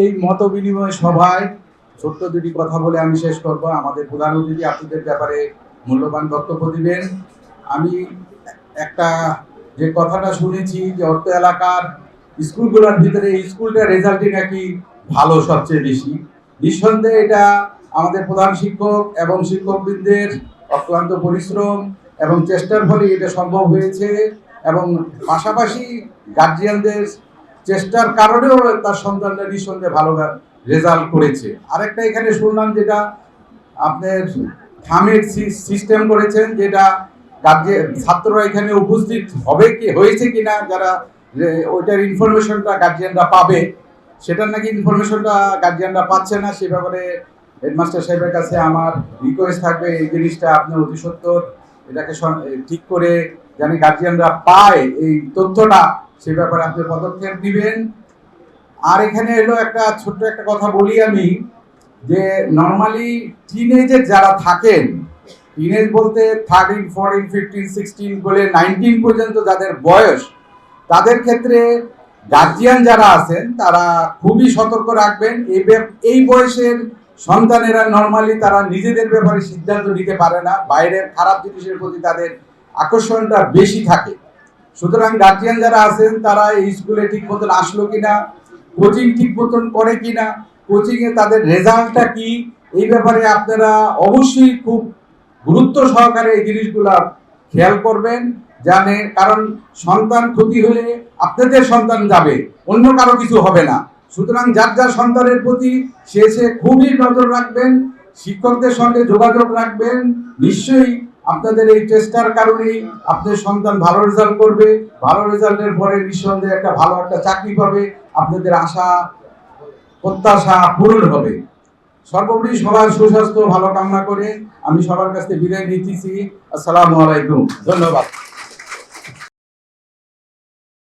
এই মত বিনিময় সভায় ছোট্ট দুটি কথা বলে আমি শেষ করব। আমাদের প্রধান অতিথি আপনাদের ব্যাপারে মূল্যবান বক্তব্য দিবেন। আমি একটা যে কথাটা শুনেছি যে অর্থ এলাকার স্কুলগুলোর ভিতরে এই স্কুলটার রেজাল্টই নাকি ভালো সবচেয়ে বেশি। নিঃসন্দেহে এটা আমাদের প্রধান শিক্ষক এবং শিক্ষকবৃন্দের অক্লান্ত পরিশ্রম এবং চেষ্টার ফলে এটা সম্ভব হয়েছে, এবং পাশাপাশি গার্জিয়ানদের চেষ্টার কারণেও তার সন্তানরা নিঃসন্দেহে ভালো রেজাল্ট করেছে। আরেকটা এখানে শুনলাম যেটা আপনার থামের সিস্টেম করেছেন, যেটা ছাত্ররা এখানে উপস্থিত হবে কি হয়েছে কিনা, যারা ওইটার ইনফরমেশনটা গার্জিয়ানরা পাবে, সেটার নাকি ইনফরমেশনটা গার্জিয়ানরা পাচ্ছে না। সে ব্যাপারে হেডমাস্টার সাহেবের কাছে আমার রিকোয়েস্ট থাকবে এই জিনিসটা আপনি অতি সত্বর এটাকে ঠিক করে জানি গার্জিয়ানরা পায় এই তথ্যটা, সে ব্যাপারে আপনি পদক্ষেপ দিবেন। আর এখানে এলো একটা ছোট্ট একটা কথা বলি আমি, যে নর্মালি টিনেজে যারা থাকেন, টিনেজ বলতে 13, 14, 15, 16 বলে 19 পর্যন্ত যাদের বয়স, তাদের ক্ষেত্রে গার্জিয়ান যারা আছেন তারা খুবই সতর্ক রাখবেন। এই বয়সের সন্তানেরা নর্মালি তারা নিজেদের ব্যাপারে সিদ্ধান্ত নিতে পারে না, বাইরের খারাপ জিনিসের প্রতি তাদের আকর্ষণটা বেশি থাকে। সুতরাং গার্জিয়ান যারা আছেন তারা এই স্কুলে ঠিক মতন আসলো কিনা, কোচিং ঠিক মতন করে কিনা, কোচিংয়ে তাদের রেজাল্টটা কি, এই ব্যাপারে আপনারা অবশ্যই খুব গুরুত্ব সহকারে এই জিনিসগুলা খেয়াল করবেন। জানে, কারণ সন্তান ক্ষতি হলে আপনাদের সন্তান যাবে, অন্য কারো কিছু হবে না। সুতরাং যার যার সন্তানের প্রতি সে খুবই নজর রাখবেন, শিক্ষকদের সঙ্গে যোগাযোগ রাখবেন। নিশ্চয়ই আপনাদের এই চেষ্টার কারণেই আপনাদের সন্তান ভালো রেজাল্ট করবে, ভালো রেজাল্টের পরে নিঃসন্দেহে একটা ভালো একটা চাকরি পাবে, আপনাদের আশা প্রত্যাশা পূরণ হবে। সর্বোপরি সবার সুস্বাস্থ্য ভালো কামনা করে আমি সবার কাছে বিদায় নিতেছি। আসসালামু আলাইকুম, ধন্যবাদ।